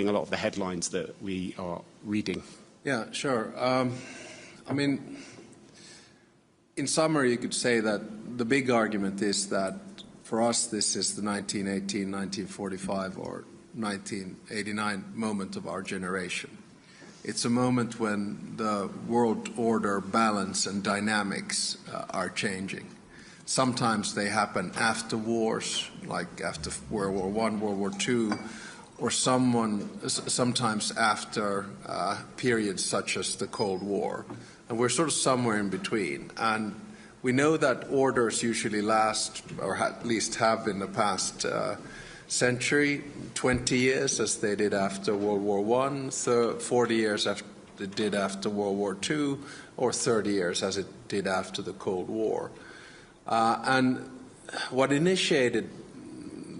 a lot of the headlines that we are reading? Yeah, sure. I mean, in summary, you could say that the big argument is that for us this is the 1918, 1945 or 1989 moment of our generation. It's a moment when the world order balance and dynamics are changing. Sometimes they happen after wars, like after World War I, World War II, or sometimes after periods such as the Cold War. And we're sort of somewhere in between. And we know that orders usually last, or at least have in the past century, 20 years as they did after World War I, 40 years as it did after World War II, or 30 years as it did after the Cold War. And what initiated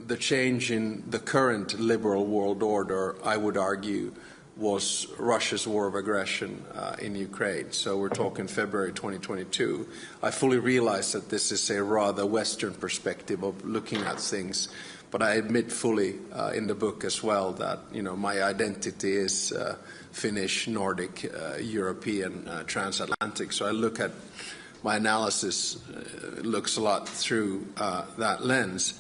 the change in the current liberal world order, I would argue, was Russia's war of aggression in Ukraine. So we're talking February 2022. I fully realize that this is a rather Western perspective of looking at things, but I admit fully in the book as well that, you know, my identity is Finnish, Nordic, European, Transatlantic. So I look at my analysis looks a lot through that lens.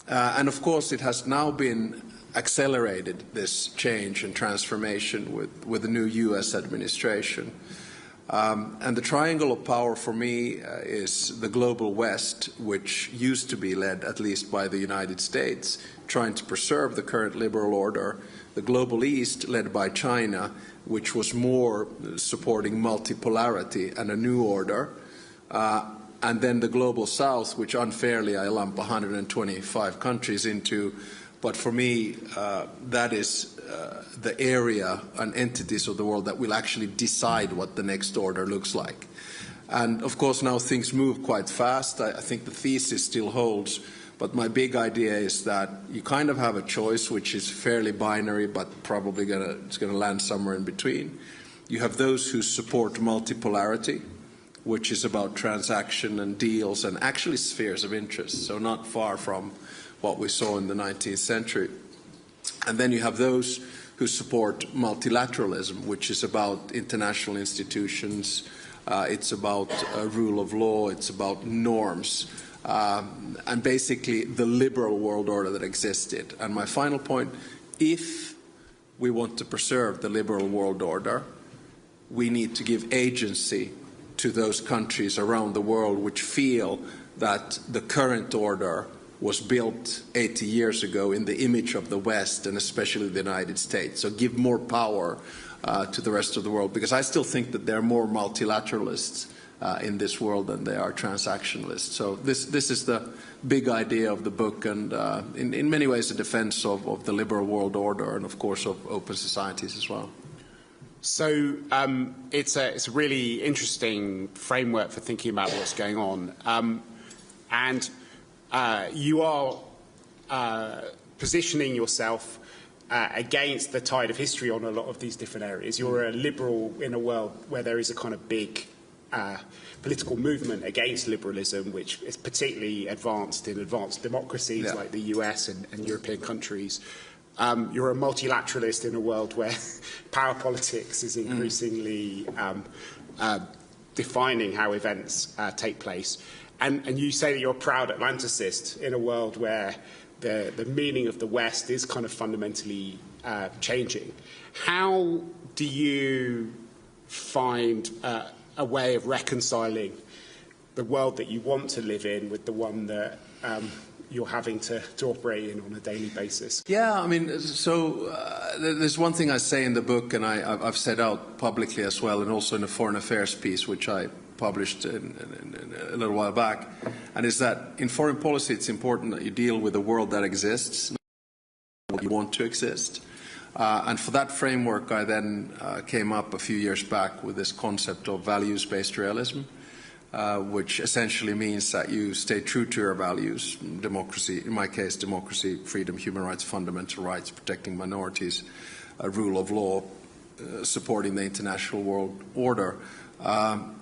And of course, it has now been accelerated, this change and transformation with the new U.S. administration. And the triangle of power for me is the global West, which used to be led, at least by the United States, trying to preserve the current liberal order. The global East, led by China, which was more supporting multipolarity and a new order. And then the global South, which unfairly I lump 125 countries into. But for me, that is the area and entities of the world that will actually decide what the next order looks like. And of course, now things move quite fast. I think the thesis still holds. But my big idea is that you kind of have a choice, which is fairly binary, but probably it's going to land somewhere in between. You have those who support multipolarity, which is about transaction and deals and actually spheres of interest, so not far from what we saw in the 19th century. And then you have those who support multilateralism, which is about international institutions, it's about rule of law, it's about norms, and basically the liberal world order that existed. And my final point, if we want to preserve the liberal world order, we need to give agency to those countries around the world which feel that the current order was built 80 years ago in the image of the West and especially the United States. So give more power to the rest of the world, because I still think that there are more multilateralists in this world than there are transactionalists. So this is the big idea of the book, and in many ways a defense of the liberal world order and of course of open societies as well. So it's a really interesting framework for thinking about what's going on. And you are positioning yourself against the tide of history on a lot of these different areas. You're a liberal in a world where there is a kind of big political movement against liberalism, which is particularly advanced in advanced democracies like the US and European countries. You're a multilateralist in a world where power politics is increasingly defining how events take place. And you say that you're a proud Atlanticist in a world where the meaning of the West is kind of fundamentally changing. How do you find a way of reconciling the world that you want to live in with the one that you're having to operate in on a daily basis? Yeah, I mean, so there's one thing I say in the book, and I've said out publicly as well, and also in a foreign affairs piece, which I published a little while back, and is that in foreign policy it's important that you deal with a world that exists, not what you want to exist. And for that framework, I then came up a few years back with this concept of values-based realism, which essentially means that you stay true to your values, democracy, in my case, democracy, freedom, human rights, fundamental rights, protecting minorities, rule of law, supporting the international world order.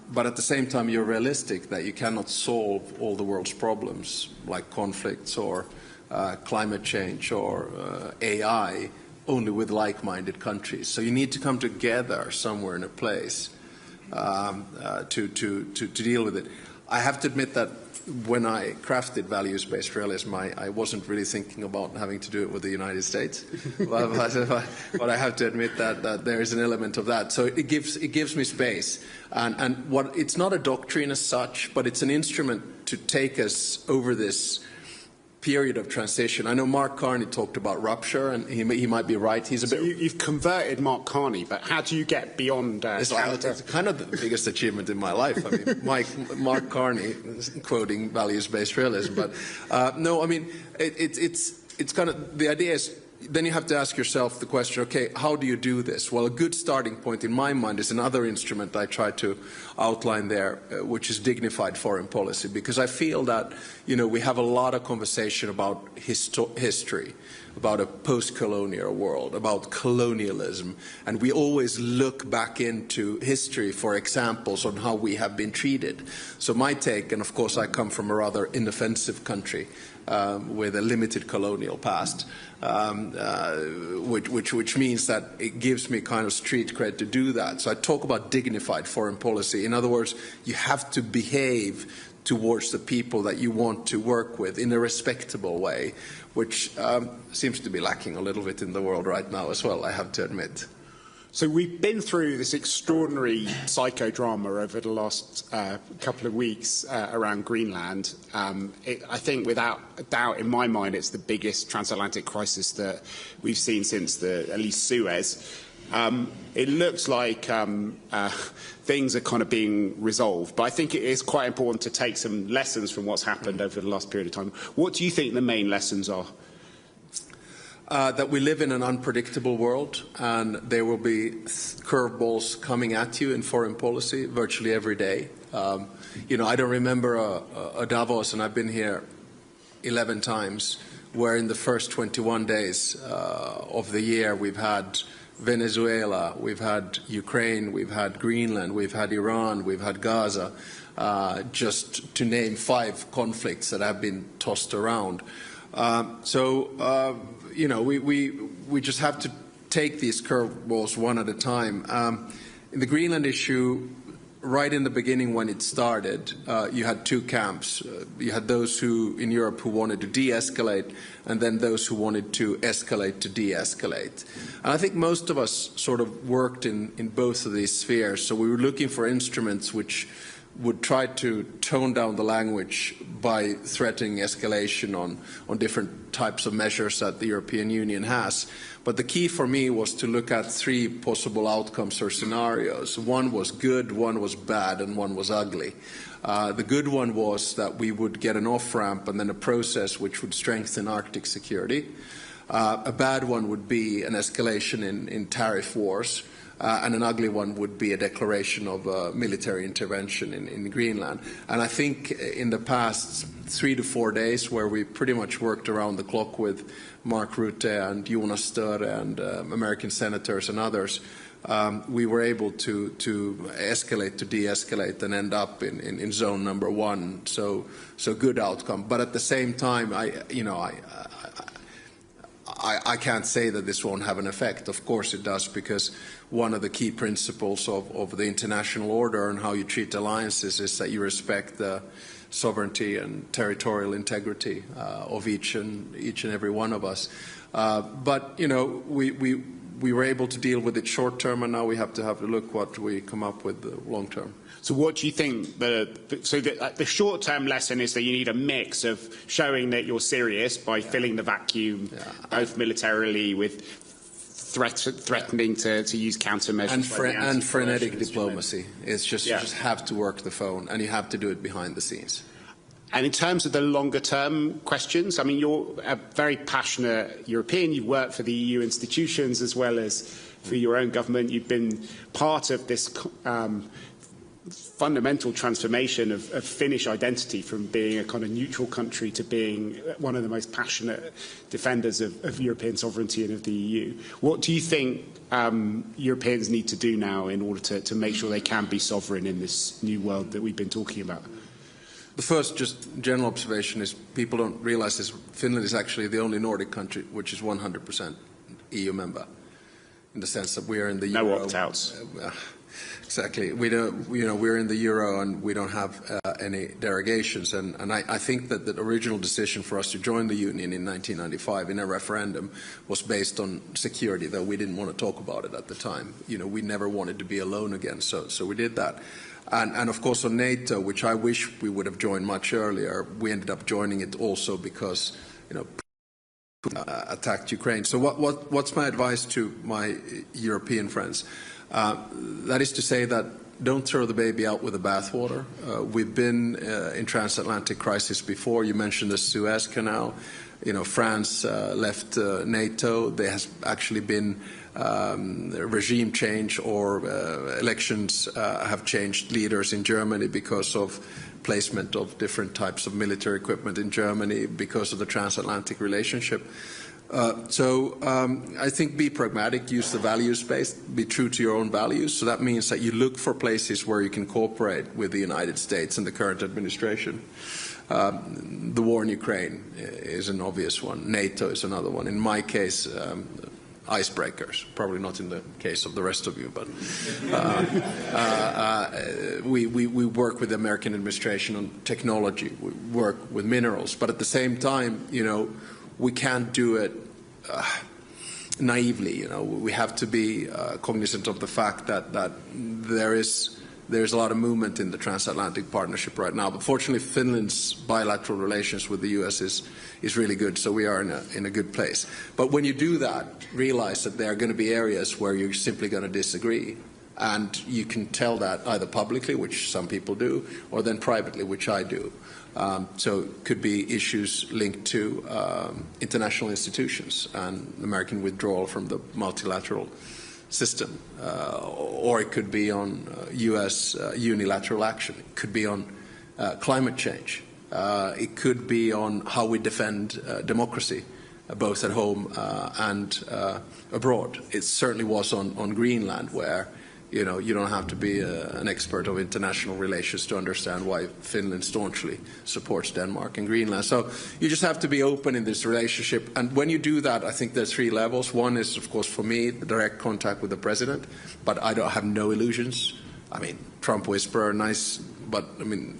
But at the same time, you're realistic that you cannot solve all the world's problems, like conflicts or climate change or AI, only with like-minded countries. So you need to come together somewhere in a place to deal with it. I have to admit that when I crafted values-based realism, I wasn't really thinking about having to do it with the United States. but I have to admit that there is an element of that. So it gives me space. And it's not a doctrine as such, but it's an instrument to take us over this period of transition. I know Mark Carney talked about rupture, and he might be right. He's a bit. You've converted Mark Carney, but how do you get beyond? It's kind of the biggest achievement in my life. I mean, Mark Carney quoting values-based realism, but no, I mean it's kind of the idea is. Then you have to ask yourself the question, okay, how do you do this? Well, a good starting point in my mind is another instrument I try to outline there, which is dignified foreign policy, because I feel that, we have a lot of conversation about history, about a post-colonial world, about colonialism, and we always look back into history for examples on how we have been treated. So my take, and of course I come from a rather inoffensive country, with a limited colonial past, which means that it gives me kind of street cred to do that. So I talk about dignified foreign policy. In other words, you have to behave towards the people that you want to work with in a respectable way, which seems to be lacking a little bit in the world right now as well, I have to admit. So we've been through this extraordinary psychodrama over the last couple of weeks around Greenland. I think without a doubt, in my mind, it's the biggest transatlantic crisis that we've seen since at least Suez. It looks like things are kind of being resolved, but I think it is quite important to take some lessons from what's happened over the last period of time. What do you think the main lessons are? That we live in an unpredictable world, and there will be curveballs coming at you in foreign policy virtually every day. I don't remember a Davos, and I've been here 11 times, where in the first 21 days of the year we've had Venezuela, we've had Ukraine, we've had Greenland, we've had Iran, we've had Gaza, just to name 5 conflicts that have been tossed around. We just have to take these curveballs one at a time. In the Greenland issue, right in the beginning when it started, you had 2 camps. You had those in Europe who wanted to de-escalate, and then those who wanted to escalate to de-escalate. And I think most of us sort of worked in both of these spheres. So we were looking for instruments which would try to tone down the language by threatening escalation on different types of measures that the European Union has. But the key for me was to look at 3 possible outcomes or scenarios. One was good, one was bad, and one was ugly. The good one was that we would get an off-ramp and then a process which would strengthen Arctic security. A bad one would be an escalation in tariff wars. And an ugly one would be a declaration of military intervention in Greenland. And I think in the past 3 to 4 days, where we pretty much worked around the clock with Mark Rutte and Jonas Störe and American senators and others, we were able to escalate to de-escalate and end up in zone number 1. So good outcome. But at the same time, I can't say that this won't have an effect. Of course it does, because one of the key principles of the international order and how you treat alliances is that you respect the sovereignty and territorial integrity of each and every one of us. But we were able to deal with it short term, and now we have to have a look what we come up with long term. So what do you think the short-term lesson is that you need a mix of showing that you're serious by filling the vacuum, both militarily with threatening to use countermeasures and frenetic diplomacy. It's just you just have to work the phone, and you have to do it behind the scenes. And in terms of the longer-term questions, I mean, you're a very passionate European. You've worked for the EU institutions as well as for your own government. You've been part of this fundamental transformation of Finnish identity from being a kind of neutral country to being one of the most passionate defenders of European sovereignty and of the EU. What do you think Europeans need to do now in order to make sure they can be sovereign in this new world that we've been talking about? The first just general observation is people don't realize this. Finland is actually the only Nordic country which is 100% EU member, in the sense that we are in the no euro. opt-outs. Exactly. We don't, we're in the euro and we don't have any derogations. And I think that the original decision for us to join the union in 1995 in a referendum was based on security, though we didn't want to talk about it at the time. We never wanted to be alone again, so we did that. And of course on NATO, which I wish we would have joined much earlier, we ended up joining it also because, attacked Ukraine. So what's my advice to my European friends? That is to say that don't throw the baby out with the bathwater. We've been in transatlantic crisis before. You mentioned the Suez Canal. France left NATO. There has actually been regime change, or elections have changed leaders in Germany because of placement of different types of military equipment in Germany because of the transatlantic relationship. So I think be pragmatic, use the values-based, be true to your own values. So that means that you look for places where you can cooperate with the United States and the current administration. The war in Ukraine is an obvious one. NATO is another one. In my case, icebreakers. Probably not in the case of the rest of you, but we work with the American administration on technology. We work with minerals. But at the same time, we can't do it naively. We have to be cognizant of the fact that there's a lot of movement in the transatlantic partnership right now. But fortunately, Finland's bilateral relations with the U.S. is really good, so we are in a good place. But when you do that, realize that there are going to be areas where you're simply going to disagree. And you can tell that either publicly, which some people do, or then privately, which I do. So it could be issues linked to international institutions and American withdrawal from the multilateral system, or it could be on U.S. unilateral action. It could be on climate change. It could be on how we defend democracy, both at home and abroad. It certainly was on Greenland, where you don't have to be an expert of international relations to understand why Finland staunchly supports Denmark and Greenland. So you just have to be open in this relationship. And when you do that, I think there's three levels. One is, of course, for me, the direct contact with the president. But I don't have no illusions. I mean, Trump whisperer, nice, but I mean,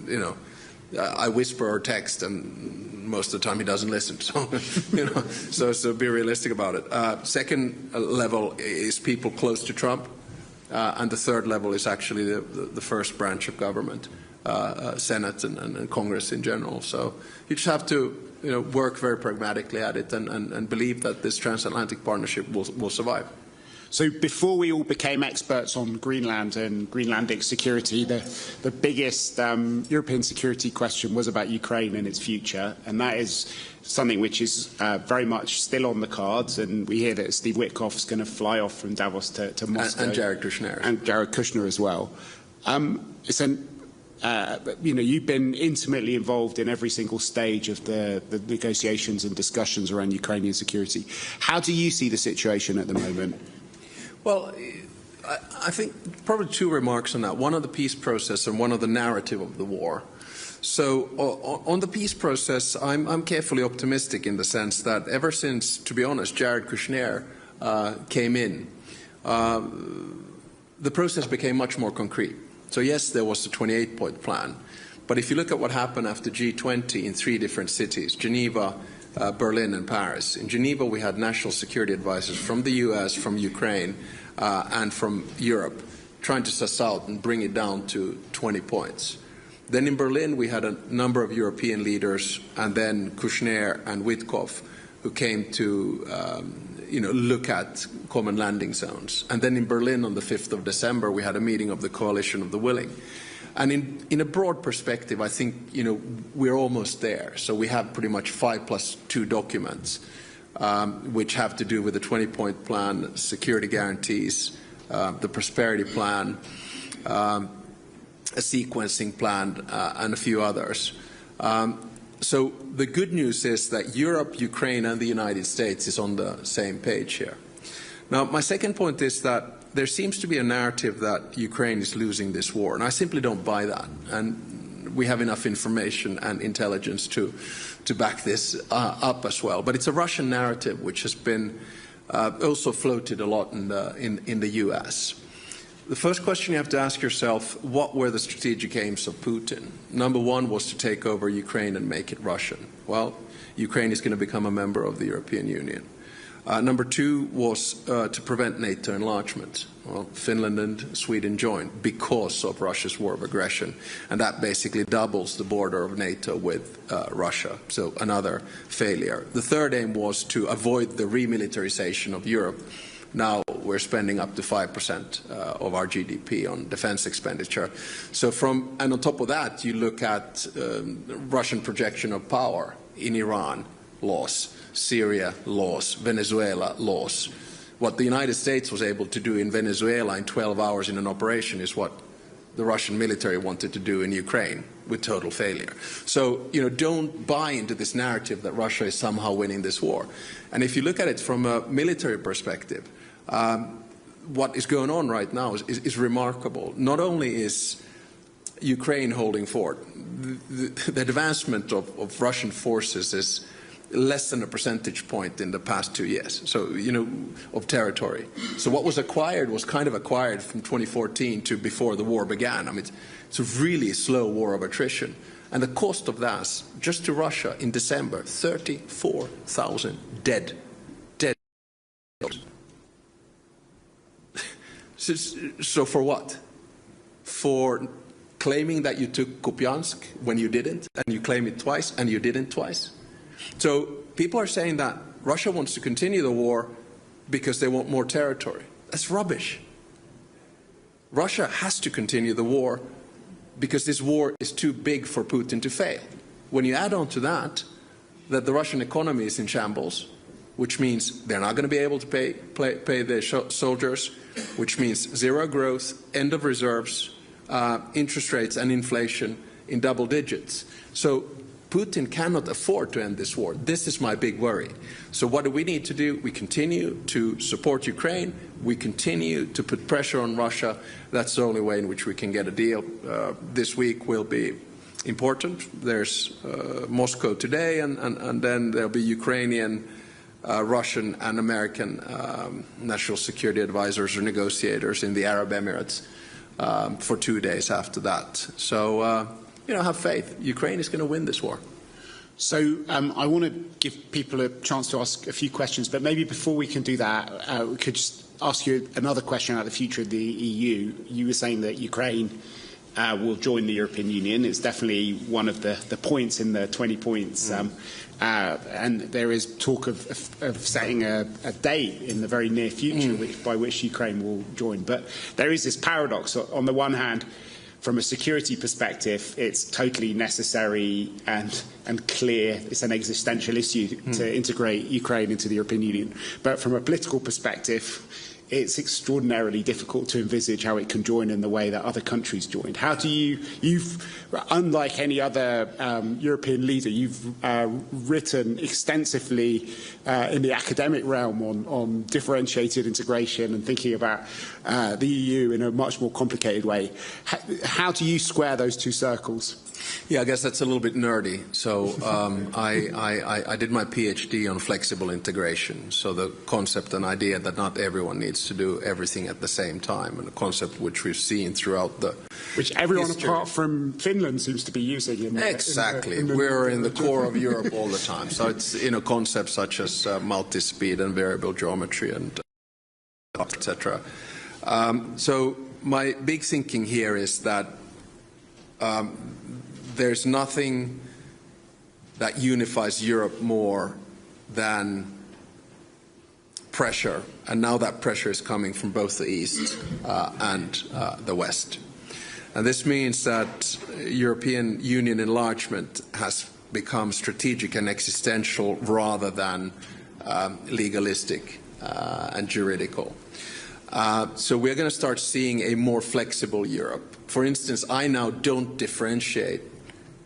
I whisper or text, and most of the time he doesn't listen. So, so be realistic about it. Second level is people close to Trump. And the third level is actually the first branch of government, Senate and Congress in general. So you just have to work very pragmatically at it and believe that this transatlantic partnership will survive. So before we all became experts on Greenland and Greenlandic security, the biggest European security question was about Ukraine and its future, and that is something which is very much still on the cards. And we hear that Steve Witkoff's going to fly off from Davos to Moscow. And Jared Kushner. And Jared Kushner as well. You've been intimately involved in every single stage of the negotiations and discussions around Ukrainian security. How do you see the situation at the moment? Well, I think probably two remarks on that. One on the peace process and one on the narrative of the war. So on the peace process, I'm carefully optimistic in the sense that ever since, to be honest, Jared Kushner came in, the process became much more concrete. So yes, there was a 28-point plan. But if you look at what happened after G20 in three different cities, Geneva, Berlin and Paris. In Geneva, we had national security advisors from the US, from Ukraine, and from Europe, trying to suss out and bring it down to 20 points. Then in Berlin, we had a number of European leaders, and then Kushner and Witkoff, who came to look at common landing zones. And then in Berlin, on the 5th of December, we had a meeting of the Coalition of the Willing. And in a broad perspective, I think, we're almost there. So we have pretty much 5+2 documents, which have to do with the 20-point plan, security guarantees, the prosperity plan, a sequencing plan, and a few others. So the good news is that Europe, Ukraine, and the United States is on the same page here. Now, my second point is that there seems to be a narrative that Ukraine is losing this war, and I simply don't buy that. And we have enough information and intelligence to back this up as well. But it's a Russian narrative which has been also floated a lot in the US. The first question you have to ask yourself, what were the strategic aims of Putin? Number one was to take over Ukraine and make it Russian. Well, Ukraine is going to become a member of the European Union. Number two was to prevent NATO enlargement. Well, Finland and Sweden joined because of Russia's war of aggression, and that basically doubles the border of NATO with Russia, so another failure. The third aim was to avoid the remilitarization of Europe. Now we're spending up to 5% of our GDP on defense expenditure. So and on top of that, you look at Russian projection of power in Iran, loss. Syria, loss. Venezuela, loss. What the United States was able to do in Venezuela in 12 hours in an operation is what the Russian military wanted to do in Ukraine, with total failure. So, don't buy into this narrative that Russia is somehow winning this war. And if you look at it from a military perspective, what is going on right now is remarkable. Not only is Ukraine holding fort, the advancement of Russian forces is less than a percentage point in the past 2 years, so, of territory. So what was acquired was kind of acquired from 2014 to before the war began. I mean, it's a really slow war of attrition. And the cost of that, just to Russia in December, 34,000 dead. So for what? For claiming that you took Kupiansk when you didn't, and you claim it twice, and you didn't twice? So people are saying that Russia wants to continue the war because they want more territory. That's rubbish. Russia has to continue the war because this war is too big for Putin to fail. When you add on to that the Russian economy is in shambles, which means they're not going to be able to pay their soldiers, which means zero growth, end of reserves, interest rates and inflation in double digits. So Putin cannot afford to end this war. This is my big worry. So what do we need to do? We continue to support Ukraine. We continue to put pressure on Russia. That's the only way in which we can get a deal. This week will be important. There's Moscow today, and then there'll be Ukrainian, Russian and American national security advisors or negotiators in the Arab Emirates for 2 days after that. So, have faith. Ukraine is going to win this war. So I want to give people a chance to ask a few questions, but maybe before we can do that, we could just ask you another question about the future of the EU. You were saying that Ukraine will join the European Union. It's definitely one of the points in the 20 points. And there is talk of setting a date in the very near future by which Ukraine will join. But there is this paradox. On the one hand, from a security perspective, it's totally necessary and clear. It's an existential issue to integrate Ukraine into the European Union. But from a political perspective, it's extraordinarily difficult to envisage how it can join in the way that other countries joined. How do you've, unlike any other European leader, you've written extensively in the academic realm on differentiated integration and thinking about the EU in a much more complicated way. How do you square those two circles? Yeah, I guess that's a little bit nerdy. So I did my PhD on flexible integration. So the concept and idea that not everyone needs to do everything at the same time, and a concept which we've seen throughout the which everyone history. Apart from Finland seems to be using. Exactly. We're in the core of Europe all the time. So it's concepts such as multi-speed and variable geometry and etc. So my big thinking here is that there's nothing that unifies Europe more than pressure, and now that pressure is coming from both the East and the West. And this means that European Union enlargement has become strategic and existential rather than legalistic and juridical. So we're going to start seeing a more flexible Europe. For instance, I now don't differentiate,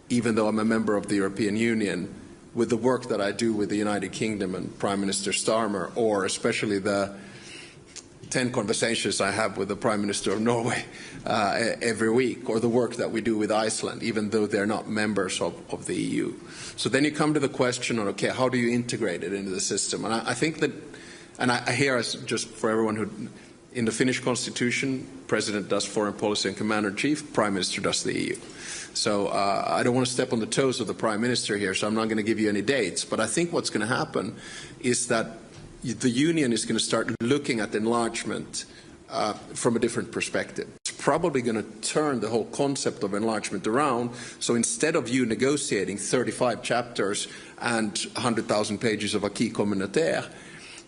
even though I'm a member of the European Union, with the work that I do with the United Kingdom and Prime Minister Starmer, or especially the 10 conversations I have with the Prime Minister of Norway every week, or the work that we do with Iceland, even though they're not members of the EU. So then you come to the question on, okay, how do you integrate it into the system? And I think that And I hear, just for everyone who, in the Finnish constitution, President does foreign policy and Commander-in-Chief, Prime Minister does the EU. So I don't want to step on the toes of the Prime Minister here, so I'm not going to give you any dates. But I think what's going to happen is that the Union is going to start looking at enlargement from a different perspective. It's probably going to turn the whole concept of enlargement around. So instead of you negotiating 35 chapters and 100,000 pages of acquis communautaire,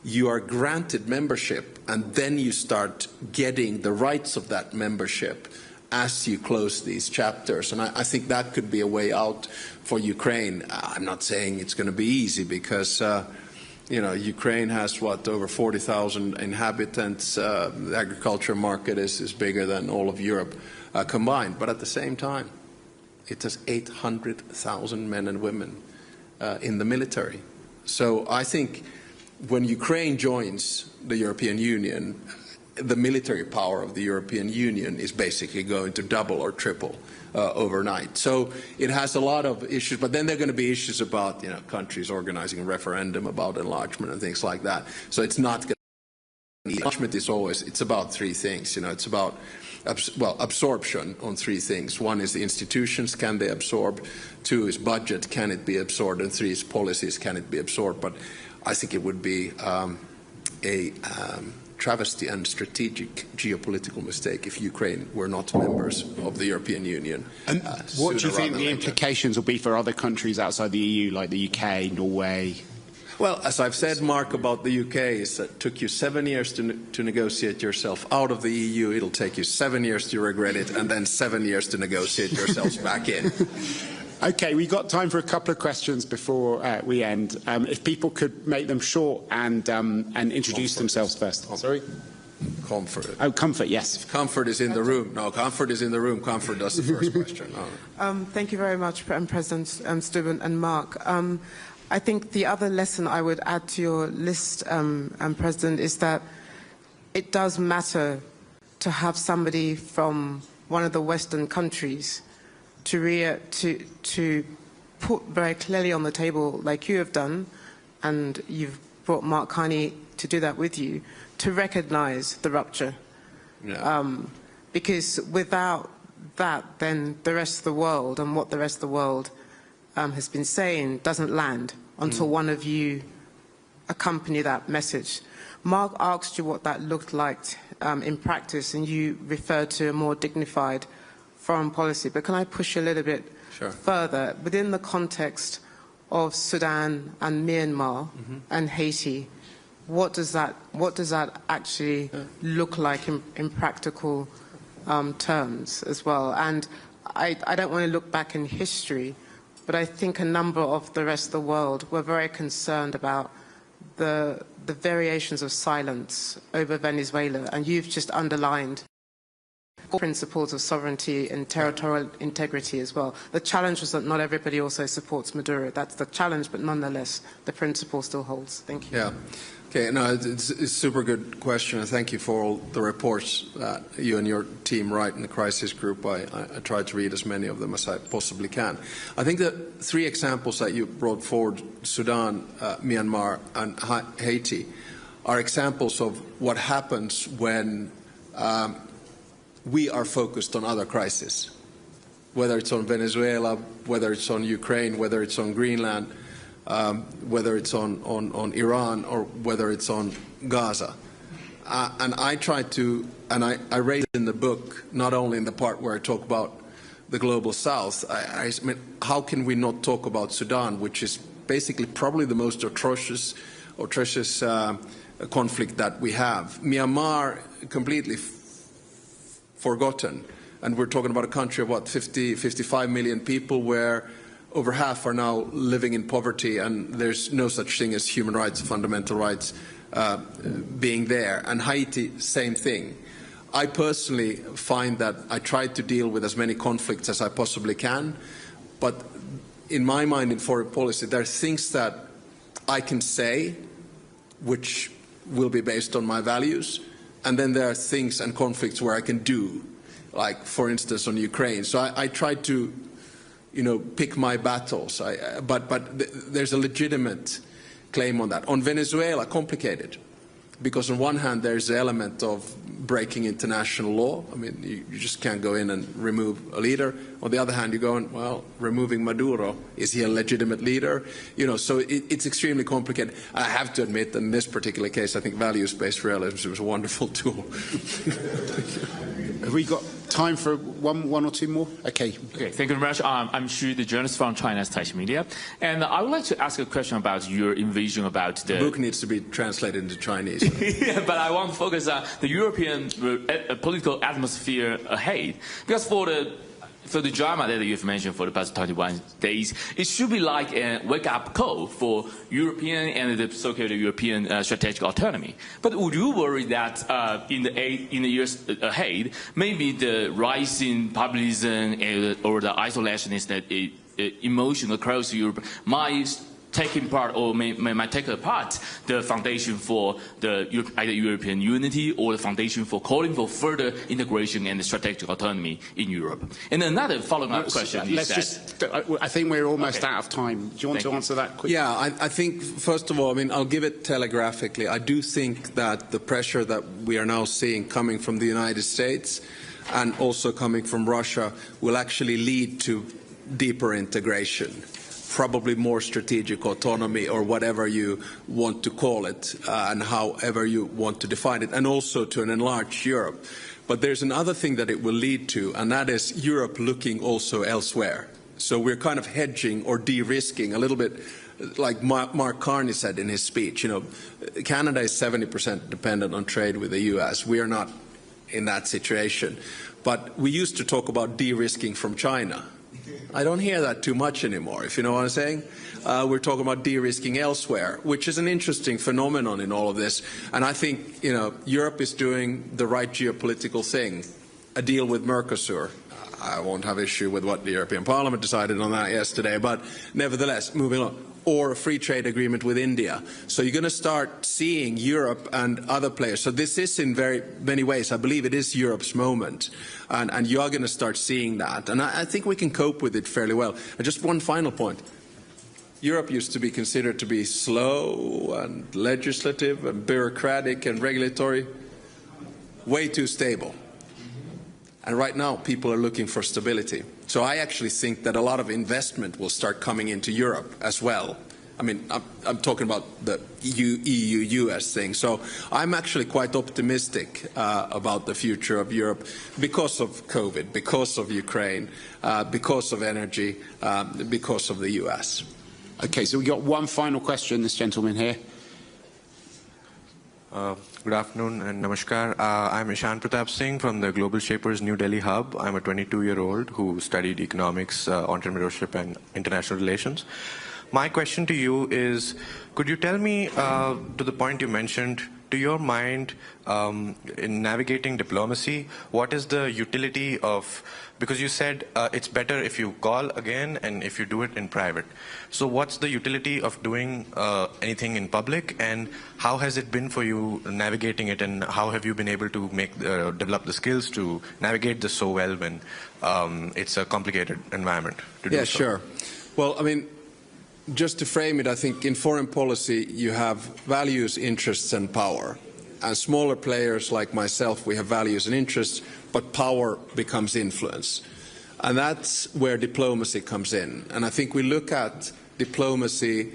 you are granted membership, and then you start getting the rights of that membership as you close these chapters. And I think that could be a way out for Ukraine. I'm not saying it's going to be easy, because Ukraine has, over 40,000 inhabitants. The agriculture market is bigger than all of Europe combined. But at the same time, it has 800,000 men and women in the military. So I think when Ukraine joins the European Union, the military power of the European Union is basically going to double or triple overnight. So it has a lot of issues, but then there are going to be issues about countries organizing a referendum about enlargement and things like that. So it's not going to be, enlargement is always, it's about three things. It's about absorption on three things. One is the institutions, can they absorb? Two is budget, can it be absorbed? And three is policies, can it be absorbed? But I think it would be a travesty and strategic geopolitical mistake if Ukraine were not members of the European Union. And what do you think the implications will be for other countries outside the EU, like the UK, Norway? Well, as I've said, Mark, about the UK, is that it took you 7 years to negotiate yourself out of the EU. It'll take you 7 years to regret it, and then 7 years to negotiate yourselves back in. Okay, we've got time for a couple of questions before we end. If people could make them short and introduce themselves first. Sorry? Comfort. Oh, Comfort, yes. If Comfort is in the room. No, Comfort is in the room. Comfort does the first question. Thank you very much, President Stubb and Mark. I think the other lesson I would add to your list, President, is that it does matter to have somebody from one of the Western countries to put very clearly on the table, like you have done, and you've brought Mark Carney to do that with you, to recognise the rupture. Yeah. Because without that, then the rest of the world and what the rest of the world has been saying doesn't land until one of you accompany that message. Mark asked you what that looked like in practice, and you referred to a more dignified foreign policy. But can I push you a little bit further? Within the context of Sudan and Myanmar and Haiti, what does that actually look like in practical terms as well? And I don't want to look back in history, but I think a number of the rest of the world were very concerned about the variations of silence over Venezuela, and you've just underlined principles of sovereignty and territorial integrity as well. The challenge is that not everybody also supports Maduro. That's the challenge, but nonetheless, the principle still holds. Thank you. Yeah. Okay, no, it's a super good question, and thank you for all the reports that you and your team write in the crisis group. I try to read as many of them as I possibly can. I think the three examples that you brought forward, Sudan, Myanmar, and Haiti, are examples of what happens when we are focused on other crises, whether it's on Venezuela, whether it's on Ukraine, whether it's on Greenland, whether it's on Iran, or whether it's on Gaza. And I try to, and I raise in the book, not only in the part where I talk about the global south, I mean, how can we not talk about Sudan, which is basically probably the most atrocious conflict that we have. Myanmar, completely forgotten. And we're talking about a country of, 55 million people, where over half are now living in poverty, and there's no such thing as human rights, fundamental rights being there. And Haiti, same thing. I personally find that I try to deal with as many conflicts as I possibly can, but in my mind, in foreign policy, there are things that I can say which will be based on my values, and then there are things and conflicts where I can do, like, for instance, on Ukraine. So I try to, pick my battles. But there's a legitimate claim on that. On Venezuela, complicated. because on one hand there's the element of breaking international law. I mean, you just can't go in and remove a leader. On the other hand, you're going, well, removing Maduro, is he a legitimate leader? You know, so it's extremely complicated. I have to admit that in this particular case, I think values-based realism was a wonderful tool. Have we got time for one or two more? Okay. Okay, thank you very much. I'm Xu, the journalist from China's Taixi Media. And I would like to ask a question about your envision about the... The book needs to be translated into Chinese. Yeah, but I want to focus on the European political atmosphere ahead. Because for the drama that you've mentioned for the past 21 days, it should be like a wake-up call for European and the so-called European strategic autonomy. But would you worry that in the years ahead, maybe the rising populism or the isolationist emotion across Europe might taking part or might take apart the foundation for either European unity or the foundation for calling for further integration and strategic autonomy in Europe? And another following-up question I think we're almost out of time. Do you want to answer that quickly? Yeah, I think, first of all, I mean, I'll give it telegraphically. I do think that the pressure that we are now seeing coming from the United States and also coming from Russia will actually lead to deeper integration, probably more strategic autonomy or whatever you want to call it and however you want to define it, and also to an enlarged Europe. But there's another thing that it will lead to, and that is Europe looking also elsewhere. So we're kind of hedging or de-risking a little bit, like Mark Carney said in his speech. You know, Canada is 70% dependent on trade with the US. We are not in that situation. But we used to talk about de-risking from China. I don't hear that too much anymore, if you know what I'm saying. We're talking about de-risking elsewhere, which is an interesting phenomenon in all of this. And I think, you know, Europe is doing the right geopolitical thing, a deal with Mercosur. I won't have issue with what the European Parliament decided on that yesterday, but nevertheless, moving on. Or a free trade agreement with India. So you're going to start seeing Europe and other players. So this is in very many ways, I believe it is Europe's moment. And you are going to start seeing that. And I think we can cope with it fairly well. And just one final point. Europe used to be considered to be slow and legislative and bureaucratic and regulatory. Way too stable. And right now, people are looking for stability. So I actually think that a lot of investment will start coming into Europe as well. I mean, I'm talking about the EU-US thing. So I'm actually quite optimistic about the future of Europe because of COVID, because of Ukraine, because of energy, because of the US. Okay, so we got one final question, this gentleman here. Good afternoon and namaskar. I'm Ishan Pratap Singh from the Global Shapers New Delhi Hub. I'm a 22-year-old who studied economics, entrepreneurship and international relations. My question to you is, could you tell me, to the point you mentioned, to your mind, in navigating diplomacy, what is the utility of, because you said it's better if you call again and if you do it in private. So what's the utility of doing anything in public, and how has it been for you navigating it, and how have you been able to develop the skills to navigate this so well when it's a complicated environment to do so? Yeah, sure. Well, I mean, just to frame it, I think in foreign policy you have values, interests and power. And smaller players like myself, we have values and interests, but power becomes influence. And that's where diplomacy comes in. And I think we look at diplomacy,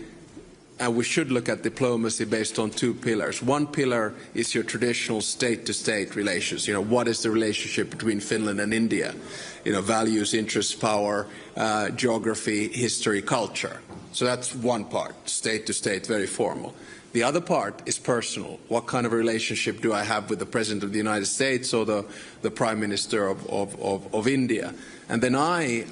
and we should look at diplomacy based on two pillars. One pillar is your traditional state-to-state relations. You know, what is the relationship between Finland and India? You know, values, interests, power, geography, history, culture. So that's one part, state-to-state, very formal. The other part is personal. What kind of a relationship do I have with the President of the United States or the Prime Minister of India? And then I,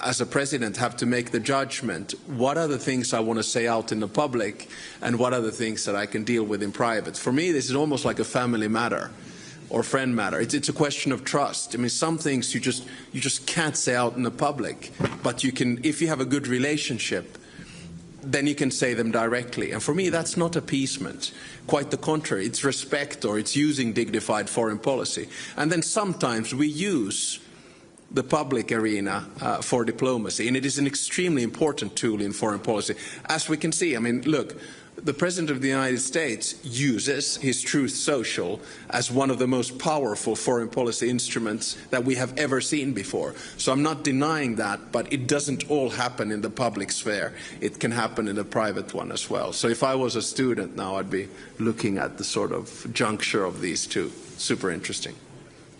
as a president, have to make the judgment, what are the things I want to say out in the public and what are the things that I can deal with in private? For me, this is almost like a family matter or friend matter. It's a question of trust. I mean, some things you just can't say out in the public, but you can, if you have a good relationship, then you can say them directly. And for me, that's not appeasement. Quite the contrary. It's respect, or it's using dignified foreign policy. And then sometimes we use the public arena for diplomacy, and it is an extremely important tool in foreign policy. As we can see, I mean, look, the President of the United States uses his Truth Social as one of the most powerful foreign policy instruments that we have ever seen before. So I'm not denying that, but it doesn't all happen in the public sphere. It can happen in the private one as well. So if I was a student now, I'd be looking at the sort of juncture of these two. Super interesting.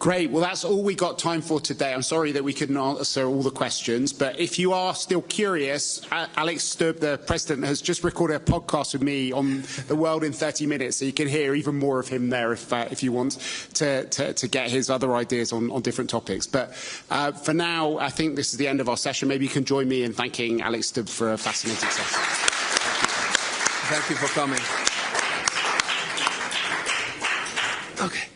Great. Well, that's all we got time for today. I'm sorry that we couldn't answer all the questions, but if you are still curious, Alex Stubb, the president, has just recorded a podcast with me on the world in 30 minutes, so you can hear even more of him there if you want to get his other ideas on different topics. But for now, I think this is the end of our session. Maybe you can join me in thanking Alex Stubb for a fascinating session. Thank you for coming. Okay.